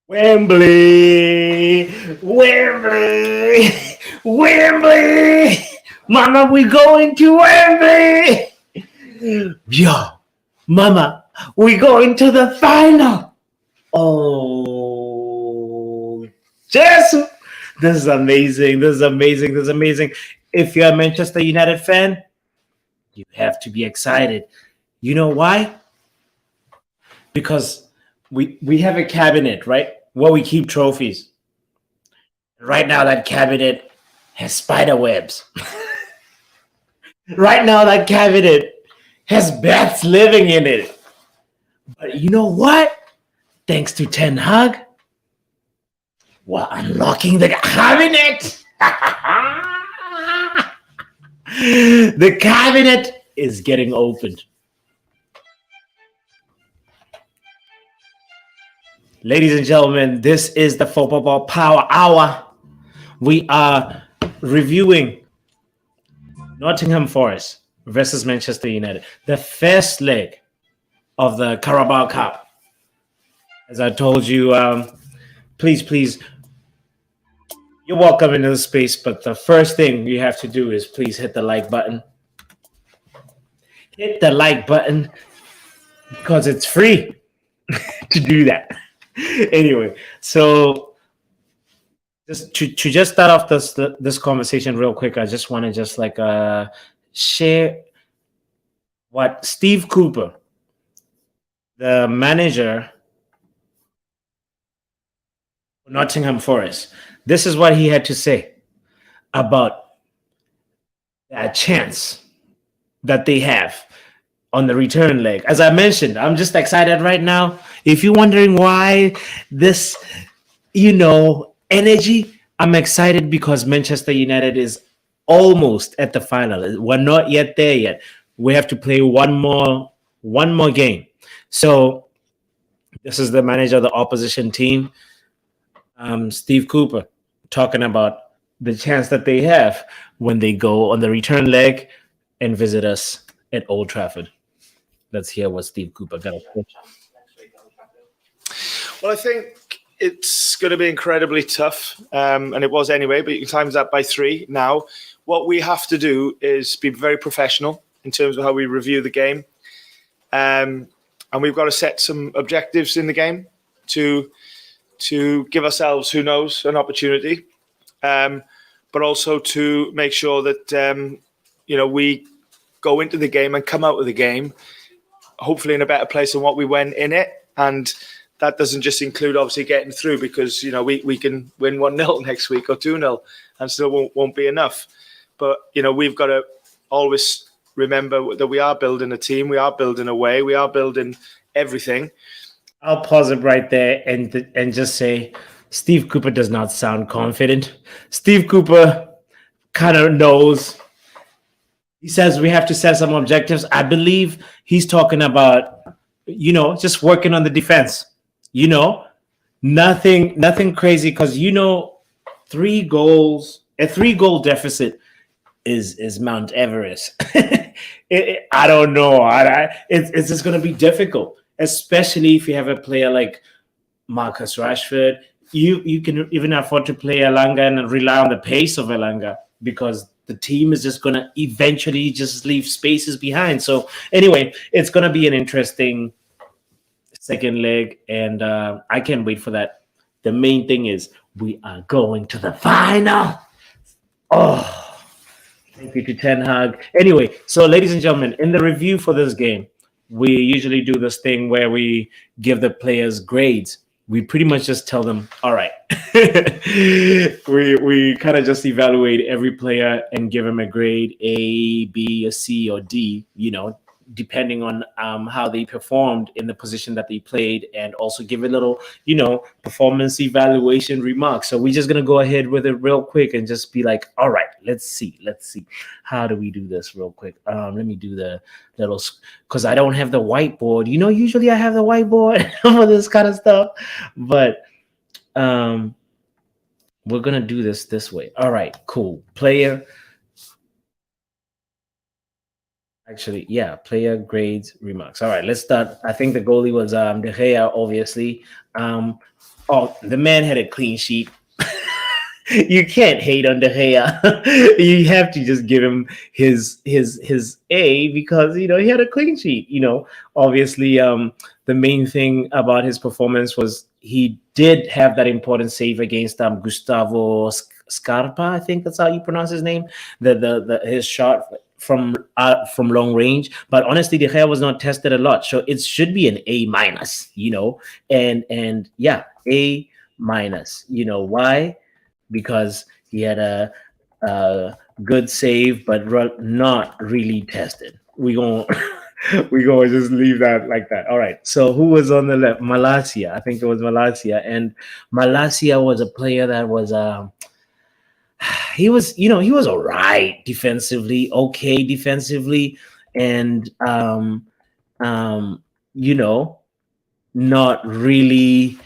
Wembley, Wembley, Wembley. Mama, we going to Wembley. Yo, Mama, we going to the final. Oh, Jesus. This is amazing. This is amazing. This is amazing. If you're a Manchester United fan, you have to be excited. You know why? Because we have a cabinet, right? Where we keep trophies. Right now, that cabinet has spider webs. Right now, that cabinet has bats living in it. But you know what? Thanks to Ten Hag, we're unlocking the cabinet. The cabinet is getting opened. Ladies and gentlemen, this is the Football Ball Power Hour. We are reviewing Nottingham Forest versus Manchester United, the first leg of the Carabao Cup. As I told you, please, you're welcome into the space, but the first thing you have to do is please hit the like button. Hit the like button because it's free to do that. Anyway, so just start off this conversation real quick, I just want to just like share what Steve Cooper, the manager of Nottingham Forest, this is what he had to say about that chance that they have on the return leg. As I mentioned, I'm just excited right now. If you're wondering why this, energy, I'm excited because Manchester United is almost at the final. We're not yet there yet. We have to play one more game. So this is the manager of the opposition team, Steve Cooper, talking about the chance that they have when they go on the return leg and visit us at Old Trafford. Let's hear what Steve Cooper got to say. Well, I think it's going to be incredibly tough, and it was anyway, but you can times that by 3 now. What we have to do is be very professional in terms of how we review the game. And we've got to set some objectives in the game to give ourselves, who knows, an opportunity, but also to make sure that, we go into the game and come out of the game, hopefully in a better place than what we went in it. And that doesn't just include obviously getting through, because we can win 1-0 next week or 2-0 and still won't be enough. But we've got to always remember that we are building a team, we are building a way, we are building everything. I'll pause it right there and just say Steve Cooper does not sound confident. Steve Cooper kind of knows. He says we have to set some objectives. I believe he's talking about, just working on the defense. Nothing crazy, because 3 goals, a 3-goal deficit is Mount Everest. I don't know. It's just going to be difficult, especially if you have a player like Marcus Rashford. You can even afford to play Elanga and rely on the pace of Elanga, because the team is just going to eventually just leave spaces behind. So anyway, it's going to be an interesting second leg, and I can't wait for that. The main thing is we are going to the final. Oh, thank you to Ten Hag. Anyway, so ladies and gentlemen, in the review for this game, we usually do this thing where we give the players grades. We pretty much just tell them, all right. we kind of just evaluate every player and give them a grade, A, B, or C, or D, depending on how they performed in the position that they played, and also give a little, performance evaluation remarks. So we're just going to go ahead with it real quick and just be like, all right, let's see. How do we do this real quick? Let me do the little, because I don't have the whiteboard. Usually I have the whiteboard for this kind of stuff, but we're going to do this way. All right, cool. Player Actually, yeah, player grades remarks. All right, let's start. I think the goalie was De Gea, obviously. Um, oh, the man had a clean sheet. You can't hate on De Gea. You have to just give him his A because he had a clean sheet. Obviously, the main thing about his performance was he did have that important save against Gustavo Scarpa. I think that's how you pronounce his name. The his shot from long range. But honestly, De Gea was not tested a lot, so it should be an A minus. And yeah, A minus. Why? Because he had a good save, but not really tested. We gonna just leave that like that. All right. So who was on the left? Malasia. I think it was Malasia, and Malasia was a player that was he was all right defensively, okay defensively, and um, you know, not really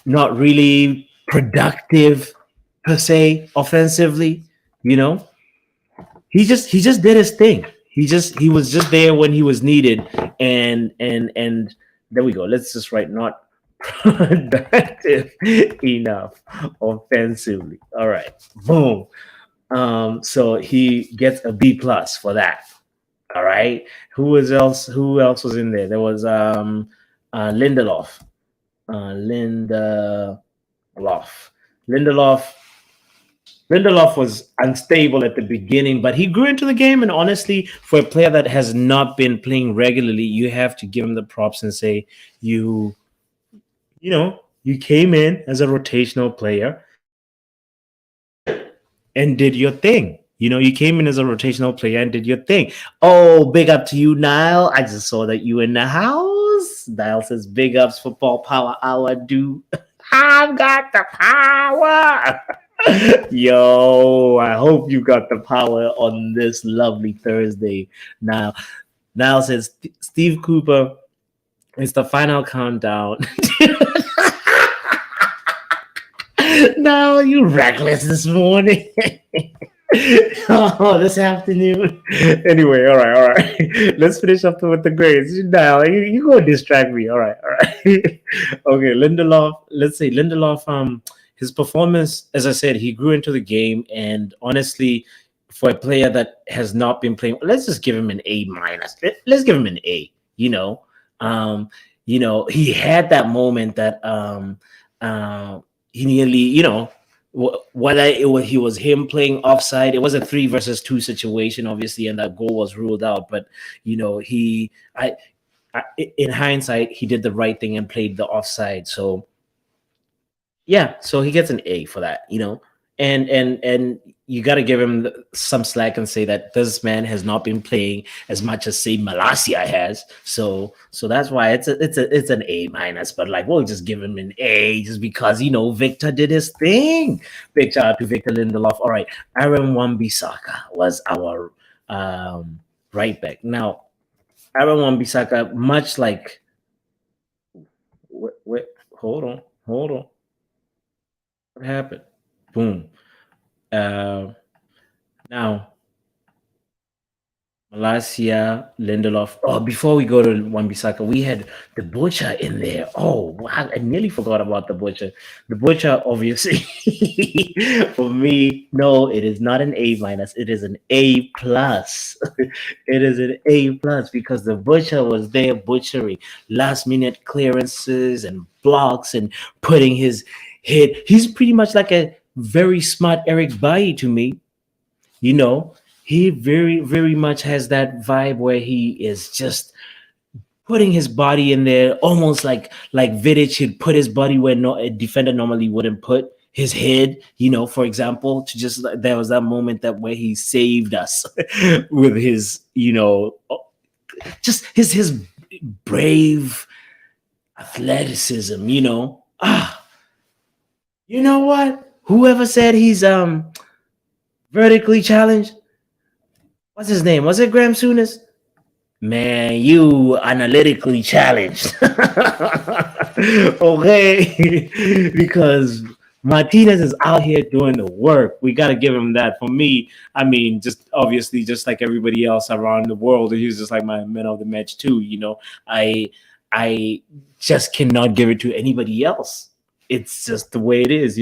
not really productive per se offensively. You know, he just did his thing. He was just there when he was needed, and there we go. Let's just write not productive enough offensively. All right, boom. So he gets a B plus for that. All right. Who else was in there? There was Lindelof. Lindelof. Lindelof. Lindelof was unstable at the beginning, but he grew into the game. And honestly, for a player that has not been playing regularly, you have to give him the props and say you, you came in as a rotational player and did your thing. You came in as a rotational player and did your thing. Oh, big up to you, Niall. I just saw that you in the house. Niall says, big ups, football power hour, dude. I've got the power. Yo, I hope you got the power on this lovely Thursday. Niall says, Steve Cooper, it's the final countdown. No, you reckless this morning. Oh, this afternoon. Anyway, all right. Let's finish up with the grades. Now you go distract me. All right. Okay, Lindelof. Let's say Lindelof. His performance, as I said, he grew into the game, and honestly, for a player that has not been playing, let's just give him an A minus. Let's give him an A. Um, he had that moment that he nearly, whether he was him playing offside, it was a 3 versus 2 situation, obviously, and that goal was ruled out. But in hindsight, he did the right thing and played the offside. So yeah, so he gets an A for that. And you got to give him some slack and say that this man has not been playing as much as say Malasia has. So that's why it's an A minus. But like we'll just give him an A just because Victor did his thing. Big shout out to Victor Lindelof. All right, Aaron Wan-Bissaka was our right back. Now Aaron Wan-Bissaka, much like wait, hold on. What happened? Boom. Uh, Now, Malasia, Lindelof. Oh, before we go to Wan-Bissaka, we had the Butcher in there. Oh, wow. I nearly forgot about the Butcher. The Butcher, obviously, for me, no, it is not an A minus. It is an A plus. It is an A plus because the Butcher was there butchering last minute clearances and blocks and putting his head. He's pretty much like a very smart Eric Bailly to me. you know he very very much has that vibe where he is just putting his body in there, almost like Vidic should put his body where a defender normally wouldn't put his head. For example, to just there was that moment that where he saved us with his just his brave athleticism. You know what, whoever said he's vertically challenged, what's his name? Was it Graham Souness? Man, you analytically challenged. Okay. Because Martinez is out here doing the work. We got to give him that. For me, I mean, just obviously, just like everybody else around the world, he was just like my man of the match too. I I just cannot give it to anybody else. It's just the way it is.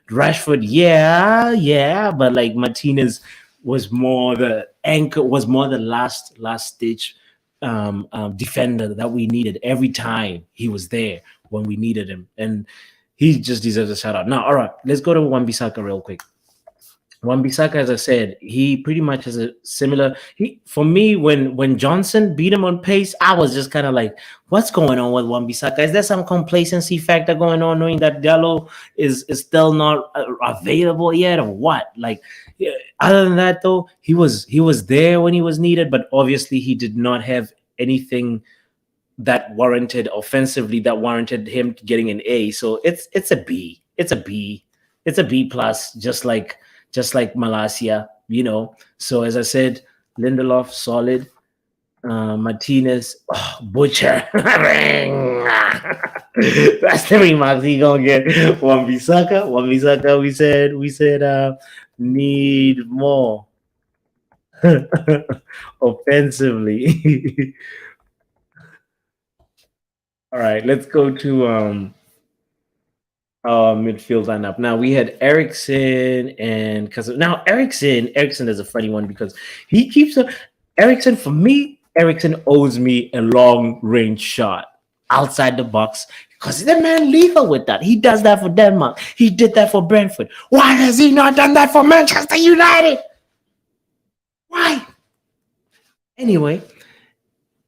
Rashford, yeah, but like Martinez was more the anchor, was more the last stitch defender that we needed every time he was there when we needed him, and he just deserves a shout out. Now, all right, let's go to Wan Bissaka real quick. Wan Bissaka, as I said, he pretty much has a similar. He for me, when Johnson beat him on pace, I was just kind of like, "What's going on with Wan Bissaka? Is there some complacency factor going on, knowing that Diallo is still not available yet, or what?" Like, yeah, other than that, though, he was there when he was needed, but obviously he did not have anything that warranted offensively that warranted him getting an A. So it's a B. It's a B. It's a B plus, just like Malasia. So as I said, Lindelof solid. Martinez, butcher. That's the remarks he gonna get. Wan Bissaka. We said need more offensively. All right, let's go to midfield lineup. Now we had Ericsson and because now Ericsson is a funny one because he keeps a Ericsson for me. Ericsson owes me a long range shot outside the box because the man lethal with that. He does that for Denmark. He did that for Brentford. Why has he not done that for Manchester United? Why? Anyway,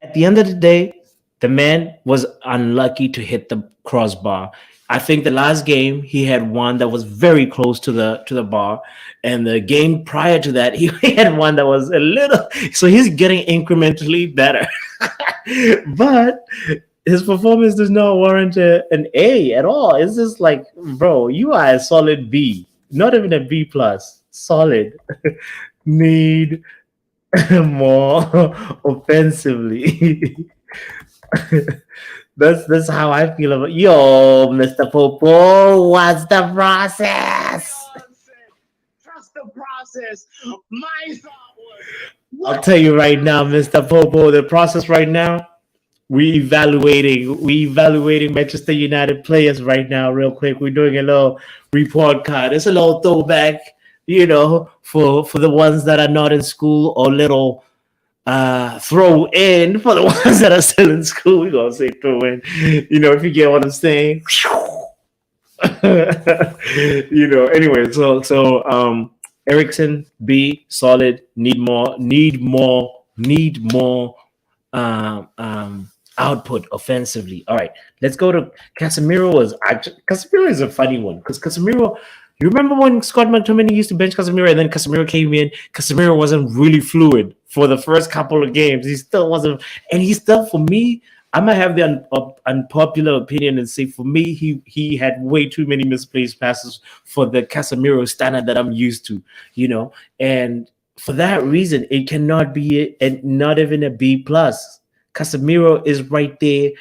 at the end of the day, the man was unlucky to hit the crossbar. I think the last game he had one that was very close to the bar, and the game prior to that he had one that was a little. So he's getting incrementally better, but his performance does not warrant an A at all. It's just like, bro, you are a solid B, not even a B plus. Solid. Need more offensively. That's how I feel about yo, Mr. Popo. What's the process? Trust the process. My thought I'll tell you right now, Mr. Popo, the process right now. We evaluating Manchester United players right now, real quick. We're doing a little report card. It's a little throwback, for the ones that are not in school or little throw in for the ones that are still in school. We're gonna say throw in. If you get what I'm saying. Anyway, so Ericsson B solid, need more output offensively. All right, let's go to Casemiro. Casemiro is a funny one because Casemiro. You remember when Scott McTominay used to bench Casemiro and then Casemiro came in? Casemiro wasn't really fluid for the first couple of games. He still wasn't, and he still, for me, I might have the unpopular opinion and say, for me, he had way too many misplaced passes for the Casemiro standard that I'm used to, and for that reason, it cannot be not even a B plus. Casemiro is right there,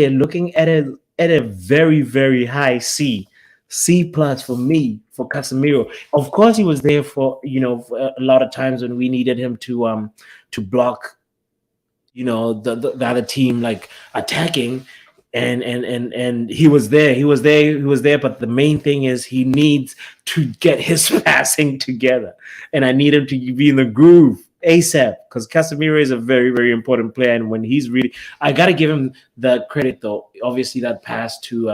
looking at a very very high C plus for me for Casemiro. Of course, he was there for a lot of times when we needed him to block the other team like attacking, and he was there, but the main thing is he needs to get his passing together, and I need him to be in the groove ASAP because Casemiro is a very very important player, and when he's really, I gotta give him the credit though. Obviously, that pass to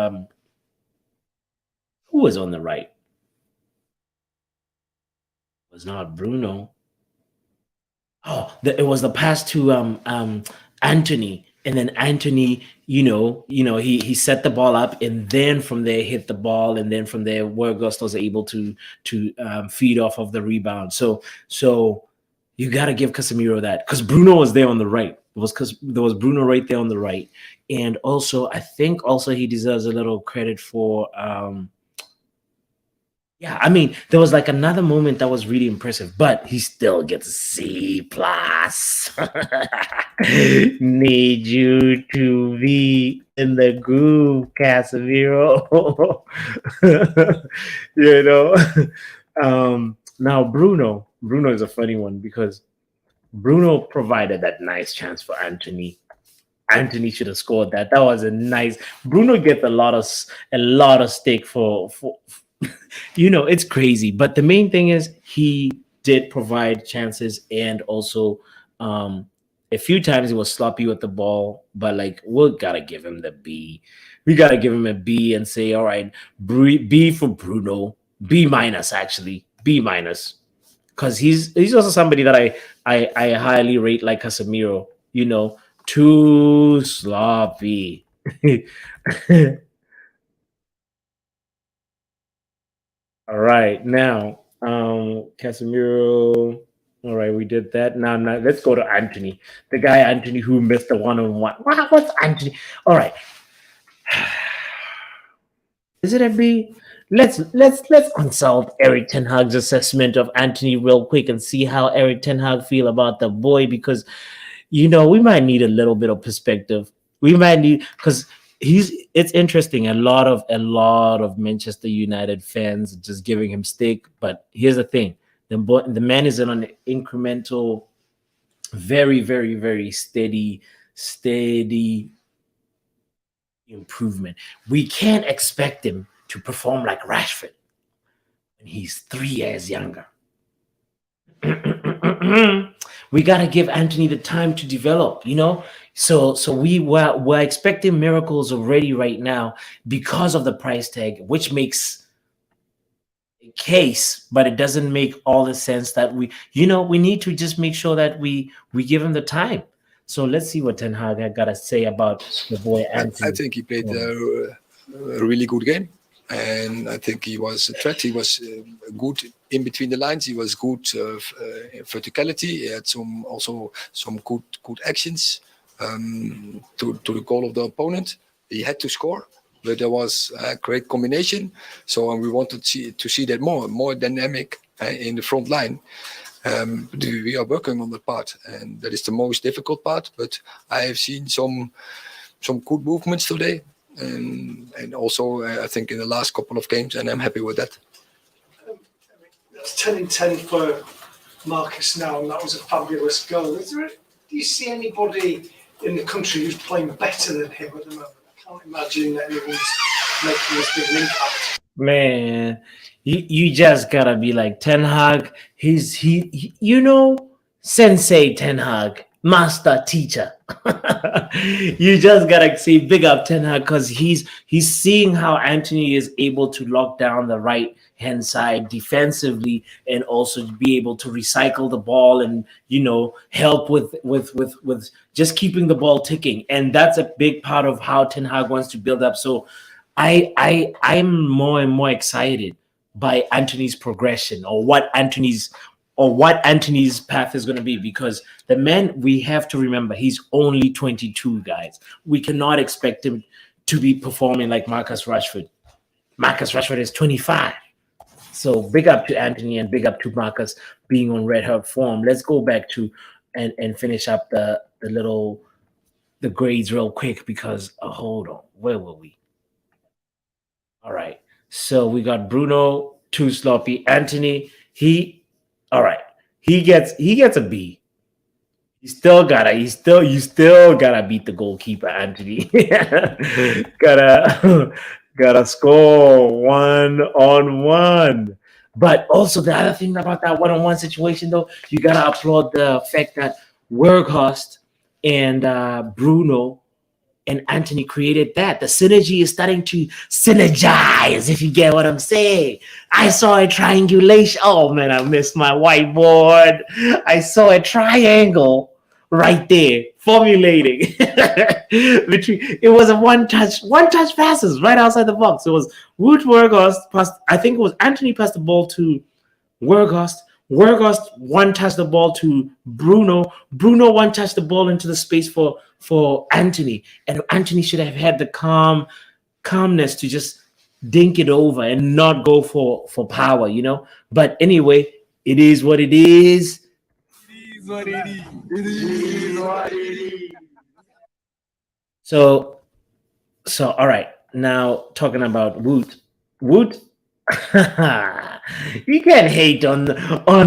who was on the right? It was not Bruno. Oh, it was the pass to Anthony, and then Anthony, he set the ball up, and then from there hit the ball, and then from there, where Gusto was able to feed off of the rebound. So you got to give Casemiro that because Bruno was there on the right. It was because there was Bruno right there on the right, and also I think also he deserves a little credit for. Yeah, I mean, there was like another moment that was really impressive, but he still gets a C plus. Need you to be in the groove, Casemiro. you know. Now Bruno is a funny one because Bruno provided that nice chance for Anthony. Anthony should have scored that. That was a nice. Bruno gets a lot of stake for it's crazy. But the main thing is he did provide chances and also um a few times he was sloppy with the ball, but like we gotta give him the B. We gotta give him a B and say, all right, B for Bruno, B minus actually, B minus, because he's also somebody that I highly rate like Casemiro. Too sloppy. All right, now Casemiro. All right, we did that. Now let's go to Anthony, the guy Anthony who missed the one-on-one. What's Anthony? All right, is it a B? Let's consult Eric Ten Hag's assessment of Anthony real quick and see how Eric Ten Hag feel about the boy because we might need a little bit of perspective. We might need because it's interesting. A lot of Manchester United fans just giving him stick. But here's the thing: the man is on an incremental, very, very, very steady improvement. We can't expect him to perform like Rashford when he's 3 years younger. We got to give Anthony the time to develop. So we're expecting miracles already right now because of the price tag, which makes a case, but it doesn't make all the sense that we need to just make sure that we give him the time. So let's see what Ten Hag had got to say about the boy I Anthony. think he played a really good game, and I think he was a threat. He was good in between the lines. He was good in verticality. He had some good actions to the goal of the opponent. He had to score, but there was a great combination. So we wanted to see that more dynamic in the front line. We are working on that part, and that is the most difficult part. But I have seen some good movements today, and also I think in the last couple of games, and I'm happy with that. That's 10 in 10 for Marcus now, and that was a fabulous goal. Do you see anybody in the country who's playing better than him at the moment? I can't imagine that anyone's making as big an impact. Man, you just gotta be like Ten Hag. He Sensei Ten Hag, master teacher. You just gotta say big up Ten Hag because he's seeing how Anthony is able to lock down the right hand side defensively and also be able to recycle the ball and help with just keeping the ball ticking. And that's a big part of how Ten Hag wants to build up. So I'm more and more excited by Anthony's progression or what Anthony's path is going to be because the man, we have to remember, he's only 22, guys. We cannot expect him to be performing like Marcus Rashford. Marcus Rashford is 25. So big up to Anthony and big up to Marcus being on red hot form. Let's go back to and finish up the grades real quick because hold on, where were we? All right. So we got Bruno, too sloppy. Anthony, all right. He gets a B. You still gotta beat the goalkeeper, Anthony. gotta score 1-on-1. But also the other thing about that 1-on-1 situation, though, you gotta applaud the fact that Werghast and Bruno and Anthony created that. The synergy is starting to synergize, if you get what I'm saying. I saw a triangulation. Oh man, I missed my whiteboard. I saw a triangle right there formulating. It was a one-touch passes right outside the box. It was Wout Weghorst passed. I think it was Anthony passed the ball to Werghast. Werghast one touched the ball to Bruno. Bruno one touched the ball into the space for Anthony. And Anthony should have had the calmness to just dink it over and not go for power, But anyway, it is what it is. So all right. Now talking about Woot. Woot. You can't hate on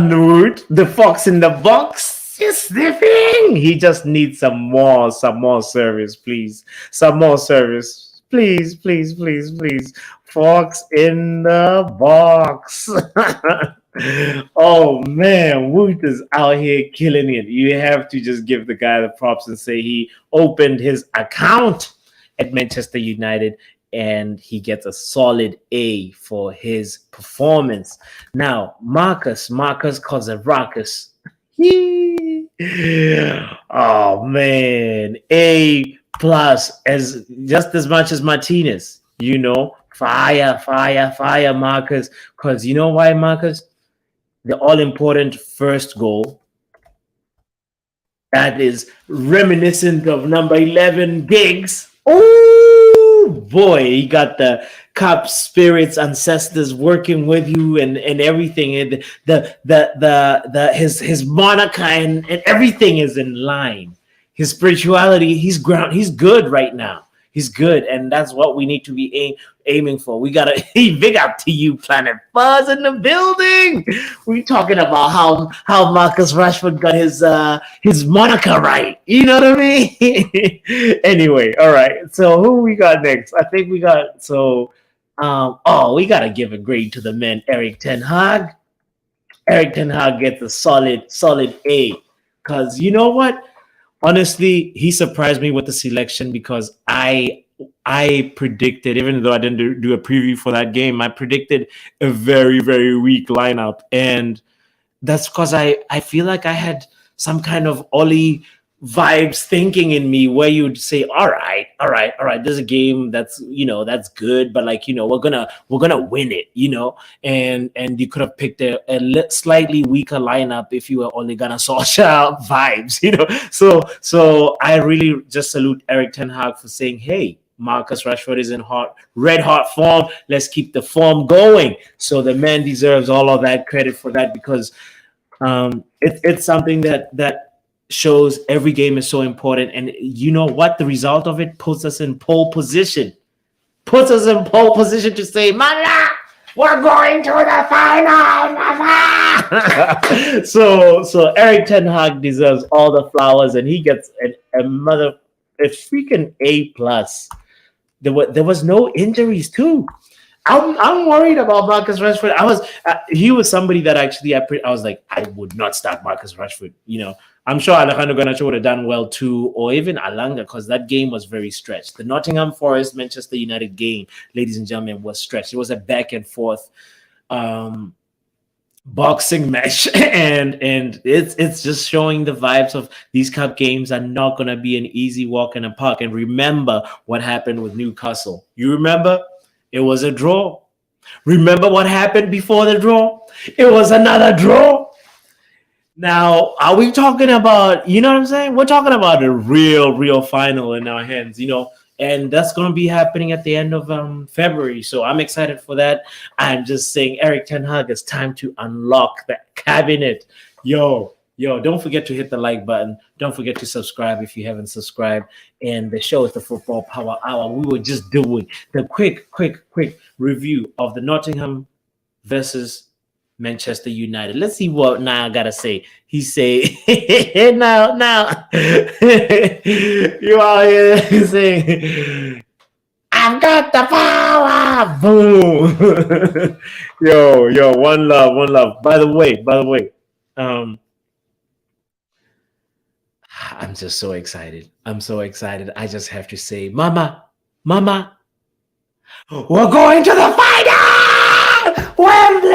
Woot, the fox in the box. He's sniffing. He just needs some more service, please. Some more service. Please, please, please, please. Fox in the box. Oh man, Woot is out here killing it. You have to just give the guy the props and say he opened his account at Manchester United and he gets a solid A for his performance. Now, Marcus Kozarakis. Oh man, A plus as just as much as Martinez. Fire, fire, fire, Marcus. Because you know why, Marcus? The all important first goal that is reminiscent of number 11 Giggs. Oh boy, he got the cup spirits ancestors working with you and everything. And his moniker and everything is in line. His spirituality, he's good right now. He's good, and that's what we need to be aiming for. We gotta big up to you, Planet Fuzz in the building. We talking about how Marcus Rashford got his moniker right. You know what I mean? Anyway, all right. So who we got next? I think we got we gotta give a grade to the man Eric Ten Hag. Eric Ten Hag gets a solid A, because you know what? Honestly, he surprised me with the selection because I predicted, even though I didn't do a preview for that game, I predicted a very, very weak lineup. And that's because I feel like I had some kind of Ollie vibes thinking in me where you'd say, all right, there's a game that's good, but we're gonna win it, and you could have picked a slightly weaker lineup if you were only gonna Solskjaer vibes, so I really just salute Eric Ten Hag for saying, hey, Marcus Rashford is in red hot form, let's keep the form going. So the man deserves all of that credit for that, because it's something that shows every game is so important. And you know what? The result of it puts us in pole position. To say, Mama, we're going to the final, Mama. So Eric Ten Hag deserves all the flowers, and he gets a freaking A plus. There was no injuries too. I'm worried about Marcus Rashford. He was somebody that actually I was like, I would not start Marcus Rashford. I'm sure Alejandro Garnacho would have done well too, or even Alanga, because that game was very stretched. The Nottingham Forest Manchester United game, ladies and gentlemen, was stretched. It was a back and forth boxing match, and it's just showing the vibes of these cup games are not going to be an easy walk in the park. And remember what happened with Newcastle. You remember? It was a draw. Remember what happened before the draw? It was another draw. Now, are we talking about, you know what I'm saying? We're talking about a real final in our hands, and that's going to be happening at the end of February. So I'm excited for that. I'm just saying, Eric Ten Hag, it's time to unlock that cabinet. Yo, don't forget to hit the like button. Don't forget to subscribe if you haven't subscribed. And the show is the Football Power Hour. We were just doing the quick review of the Nottingham versus Manchester United. Let's see what now I gotta say. He say, now, you are here saying, I've got the power. Boom. yo, one love. By the way, I'm just so excited. I'm so excited. I just have to say, Mama, we're going to the final! Wembley!